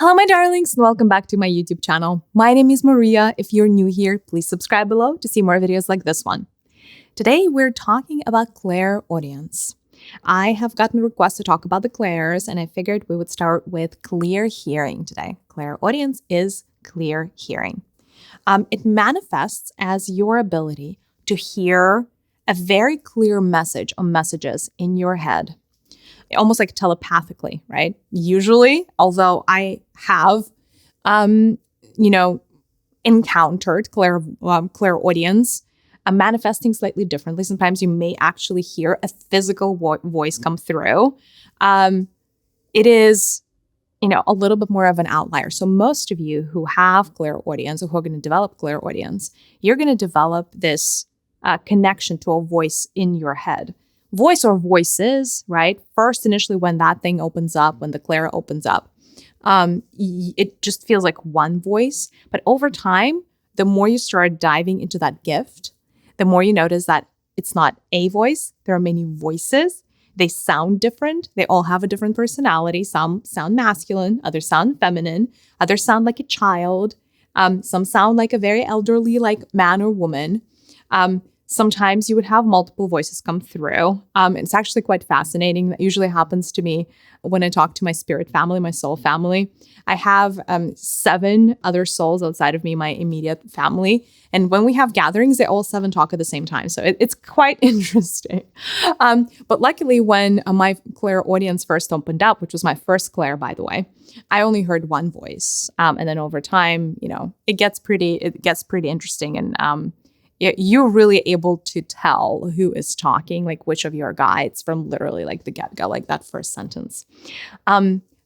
Hello, my darlings, and welcome back to my YouTube channel. My name is Maria. If you're new here, please subscribe below to see more videos like this one. Today, we're talking about clairaudience. I have gotten requests to talk about the clairs, and I figured we would start with clear hearing today. Clairaudience is clear hearing. It manifests as your ability to hear a very clear message or messages in your head, almost like telepathically, right? Usually, although I have, encountered clairaudience manifesting slightly differently. Sometimes you may actually hear a physical voice come through. It is, a little bit more of an outlier. So most of you who have clairaudience or who are going to develop clairaudience, you're going to develop this connection to a voice in your head. Voice or voices, right? First, initially, when that thing opens up, when the clair opens up, it just feels like one voice. But over time, the more you start diving into that gift, the more you notice that it's not a voice. There are many voices. They sound different. They all have a different personality. Some sound masculine, others sound feminine, others sound like a child. Some sound like a very elderly, like man or woman. Sometimes you would have multiple voices come through. It's actually quite fascinating. That usually happens to me when I talk to my spirit family, my soul family. I have 7 other souls outside of me, my immediate family. And when we have gatherings, they all 7 talk at the same time. So it's quite interesting. But luckily, when my clairaudience first opened up, which was my first clair, by the way, I only heard one voice. And then over time, it gets pretty interesting. And you're really able to tell who is talking, like which of your guides from literally like the get-go, like that first sentence.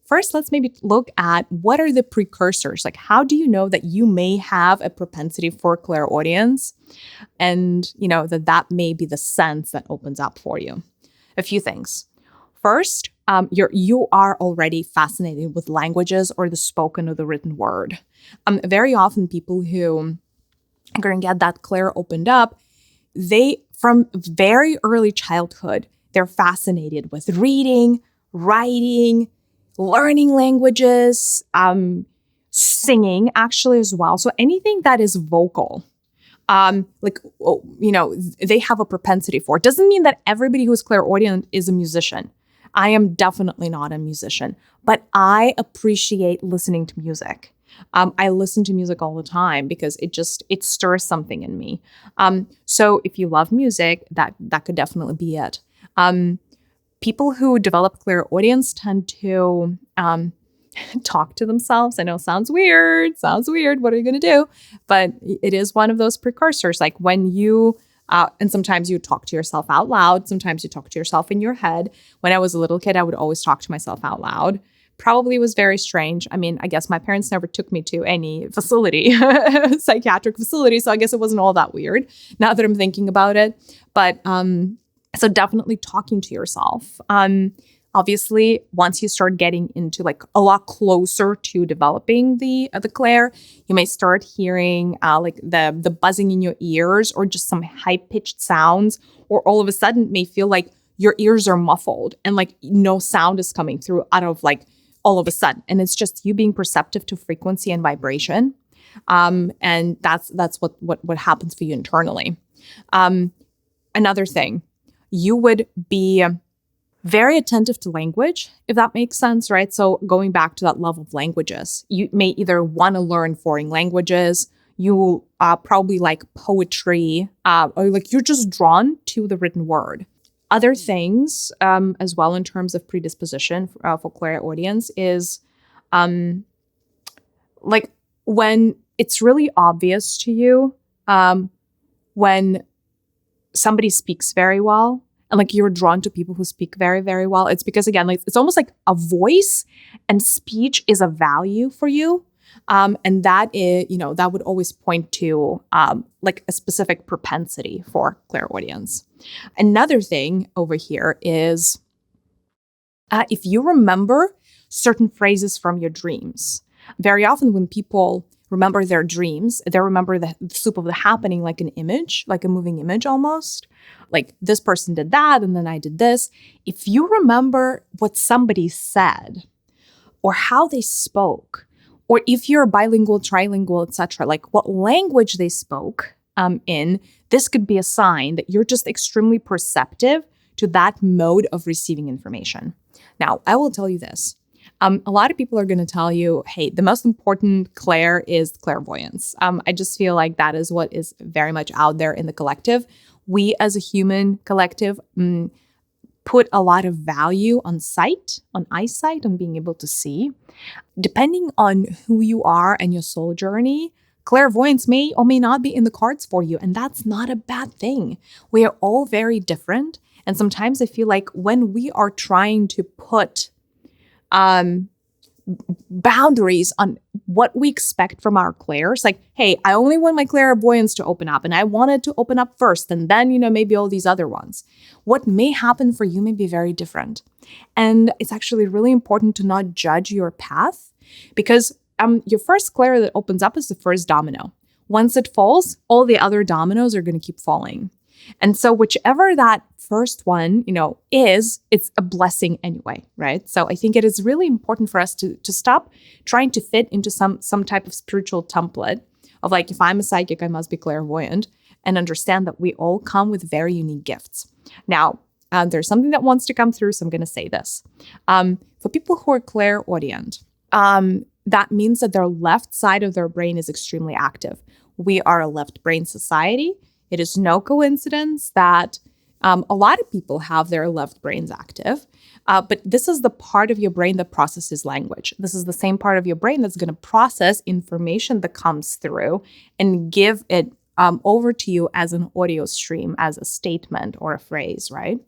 First, let's maybe look at what are the precursors? Like, how do you know that you may have a propensity for clairaudience and, that may be the sense that opens up for you? A few things. First, you are already fascinated with languages or the spoken or the written word. Very often people who are going to get that clair opened up, they, from very early childhood, they're fascinated with reading, writing, learning languages, singing actually as well. So anything that is vocal, they have a propensity for. It doesn't mean that everybody who is clairaudient is a musician. I am definitely not a musician, but I appreciate listening to music. I listen to music all the time because it stirs something in me. So if you love music, that could definitely be it. People who develop clairaudience tend to talk to themselves. I know, sounds weird. What are you going to do? But it is one of those precursors. Like when you, and sometimes you talk to yourself out loud. Sometimes you talk to yourself in your head. When I was a little kid, I would always talk to myself out loud. Probably was very strange. I mean, I guess my parents never took me to any facility, psychiatric facility. So I guess it wasn't all that weird now that I'm thinking about it. But so definitely talking to yourself. Obviously, once you start getting into like a lot closer to developing the clair, you may start hearing like the buzzing in your ears or just some high-pitched sounds, or all of a sudden it may feel like your ears are muffled and like no sound is coming through out of like all of a sudden. And it's just you being perceptive to frequency and vibration. And that's what happens for you internally. Another thing, you would be very attentive to language, if that makes sense, right? So going back to that love of languages, you may either want to learn foreign languages, you probably like poetry, or like you're just drawn to the written word. Other things as well in terms of predisposition for clairaudience is like when it's really obvious to you when somebody speaks very well and like you're drawn to people who speak very, very well. It's because, again, like it's almost like a voice and speech is a value for you. And that is, that would always point to like a specific propensity for clairaudience. Another thing over here is if you remember certain phrases from your dreams. Very often when people remember their dreams, they remember the soup of the happening like an image, like a moving image almost. Like this person did that and then I did this. If you remember what somebody said, or how they spoke, or if you're bilingual, trilingual, etc., like what language they spoke in, this could be a sign that you're just extremely perceptive to that mode of receiving information. Now, I will tell you this. A lot of people are going to tell you, hey, the most important clair is clairvoyance. I just feel like that is what is very much out there in the collective. We as a human collective put a lot of value on sight, on eyesight, on being able to see. Depending on who you are and your soul journey, clairvoyance may or may not be in the cards for you, and that's not a bad thing. We are all very different, and sometimes I feel like when we are trying to put boundaries on what we expect from our clairs. Like, hey, I only want my clairvoyance to open up, and I want it to open up first, and then, maybe all these other ones. What may happen for you may be very different. And it's actually really important to not judge your path, because your first clair that opens up is the first domino. Once it falls, all the other dominoes are going to keep falling. And so whichever that first one, is, it's a blessing anyway, right? So I think it is really important for us to stop trying to fit into some type of spiritual template of like, if I'm a psychic, I must be clairvoyant, and understand that we all come with very unique gifts. Now, there's something that wants to come through, so I'm going to say this. For people who are clairaudient, that means that their left side of their brain is extremely active. We are a left brain society. It is no coincidence that a lot of people have their left brains active, but this is the part of your brain that processes language. This is the same part of your brain that's going to process information that comes through and give it over to you as an audio stream, as a statement or a phrase, right?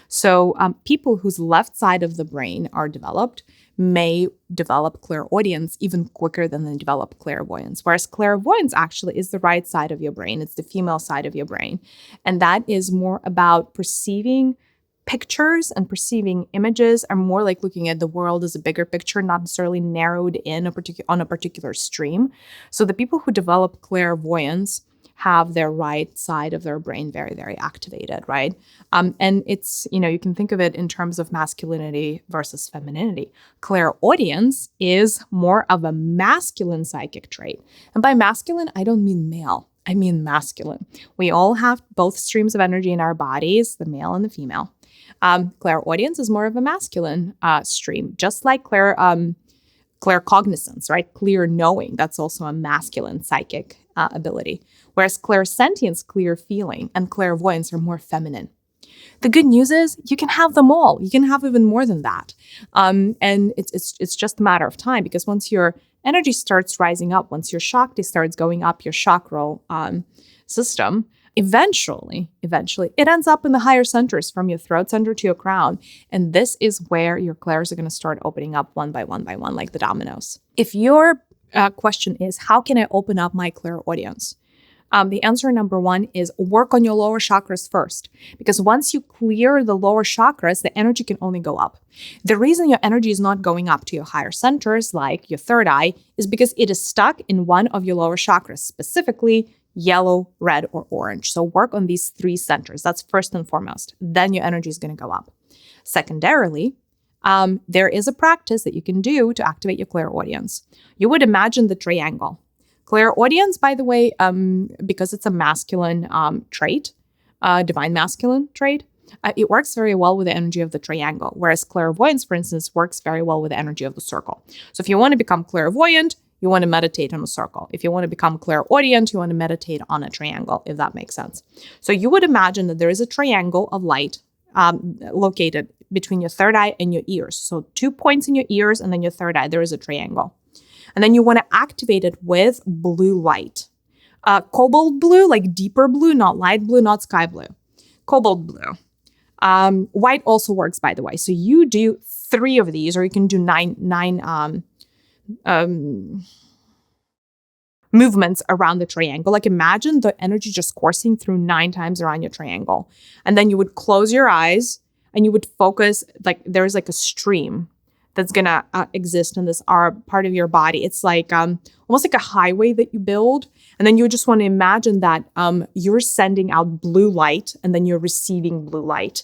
So people whose left side of the brain are developed may develop clairaudience even quicker than they develop clairvoyance. Whereas clairvoyance actually is the right side of your brain. It's the female side of your brain. And that is more about perceiving pictures and perceiving images, are more like looking at the world as a bigger picture, not necessarily narrowed in on a particular stream. So the people who develop clairvoyance have their right side of their brain very, very activated, right? And it's, you can think of it in terms of masculinity versus femininity. Clairaudience is more of a masculine psychic trait. And by masculine, I don't mean male. I mean masculine. We all have both streams of energy in our bodies, the male and the female. Clairaudience is more of a masculine stream, just like claircognizance, right? Clear knowing, that's also a masculine psychic ability. Whereas clairsentience, clear feeling, and clairvoyance are more feminine. The good news is you can have them all. You can have even more than that. And it's just a matter of time, because once your energy starts rising up, once your Shakti starts going up your chakral system, eventually, it ends up in the higher centers, from your throat center to your crown. And this is where your clairs are going to start opening up one by one, like the dominoes. If your question is, how can I open up my clairaudience? The answer number one is work on your lower chakras first, because once you clear the lower chakras, the energy can only go up. The reason your energy is not going up to your higher centers, like your third eye, is because it is stuck in one of your lower chakras, specifically yellow, red, or orange. So work on these three centers. That's first and foremost. Then your energy is going to go up. Secondarily, there is a practice that you can do to activate your clairaudience. You would imagine the triangle. Clairaudience, by the way, because it's a masculine trait, divine masculine trait, it works very well with the energy of the triangle, whereas clairvoyance, for instance, works very well with the energy of the circle. So if you want to become clairvoyant, you want to meditate on a circle. If you want to become clairaudient, you want to meditate on a triangle, if that makes sense. So you would imagine that there is a triangle of light located between your third eye and your ears. So 2 points in your ears, and then your third eye, there is a triangle. And then you want to activate it with blue light. Cobalt blue, like deeper blue, not light blue, not sky blue. Cobalt blue. White also works, by the way. So you do 3 of these, or you can do nine movements around the triangle. Like imagine the energy just coursing through 9 times around your triangle. And then you would close your eyes and you would focus, like there's like a stream that's going to exist in this part of your body. It's like almost like a highway that you build. And then you just want to imagine that you're sending out blue light and then you're receiving blue light.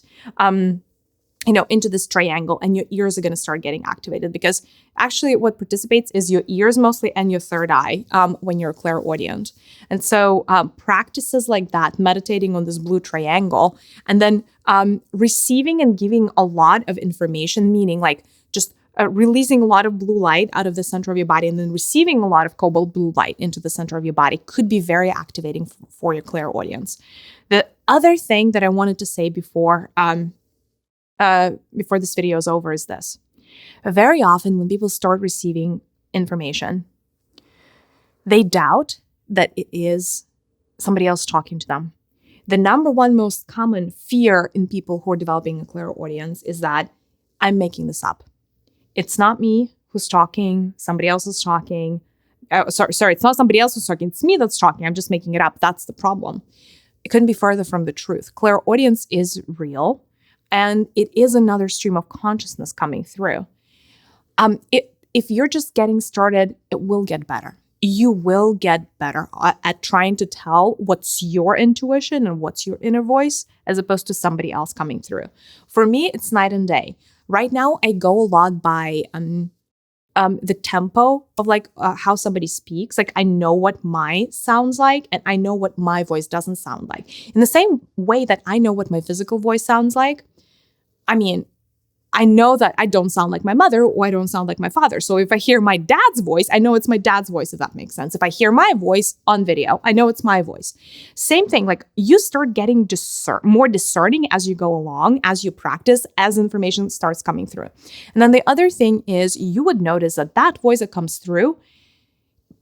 into this triangle, and your ears are going to start getting activated, because actually what participates is your ears mostly and your third eye when you're clairaudient. And so practices like that, meditating on this blue triangle, and then receiving and giving a lot of information, meaning like just releasing a lot of blue light out of the center of your body and then receiving a lot of cobalt blue light into the center of your body could be very activating for your clairaudience. The other thing that I wanted to say before this video is over is this. Very often when people start receiving information, they doubt that it is somebody else talking to them. The number one most common fear in people who are developing a clairaudience is that I'm making this up. It's not me who's talking, somebody else is talking. Sorry, it's not somebody else who's talking, it's me that's talking. I'm just making it up. That's the problem. It couldn't be further from the truth. Clairaudience is real. And it is another stream of consciousness coming through. If you're just getting started, it will get better. You will get better at trying to tell what's your intuition and what's your inner voice, as opposed to somebody else coming through. For me, it's night and day. Right now, I go a lot by the tempo of how somebody speaks. Like, I know what my sounds like, and I know what my voice doesn't sound like. In the same way that I know what my physical voice sounds like, I mean, I know that I don't sound like my mother or I don't sound like my father. So if I hear my dad's voice, I know it's my dad's voice, if that makes sense. If I hear my voice on video, I know it's my voice. Same thing, like you start getting more discerning as you go along, as you practice, as information starts coming through. And then the other thing is you would notice that voice that comes through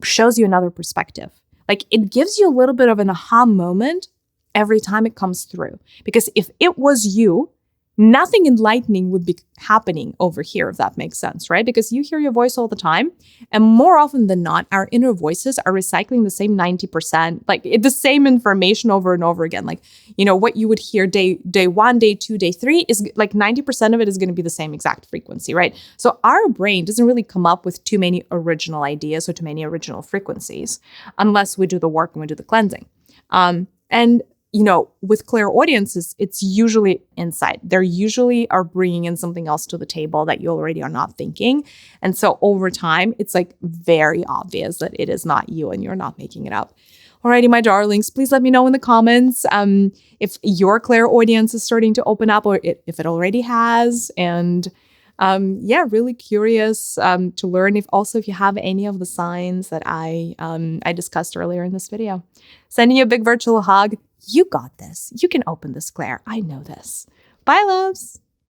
shows you another perspective. Like it gives you a little bit of an aha moment every time it comes through. Because if it was you, nothing enlightening would be happening over here, if that makes sense, right? Because you hear your voice all the time. And more often than not, our inner voices are recycling the same 90%, like the same information over and over again. Like, what you would hear day 1, day 2, day 3 is like 90% of it is going to be the same exact frequency, right? So our brain doesn't really come up with too many original ideas or too many original frequencies unless we do the work and we do the cleansing. With clairaudiences, it's usually insight. They usually are bringing in something else to the table that you already are not thinking. And so over time, it's like very obvious that it is not you and you're not making it up. Alrighty, my darlings, please let me know in the comments if your clairaudience is starting to open up or if it already has. And really curious to learn if you have any of the signs that I discussed earlier in this video. Sending you a big virtual hug. You got this. You can open this, Claire. I know this. Bye, loves.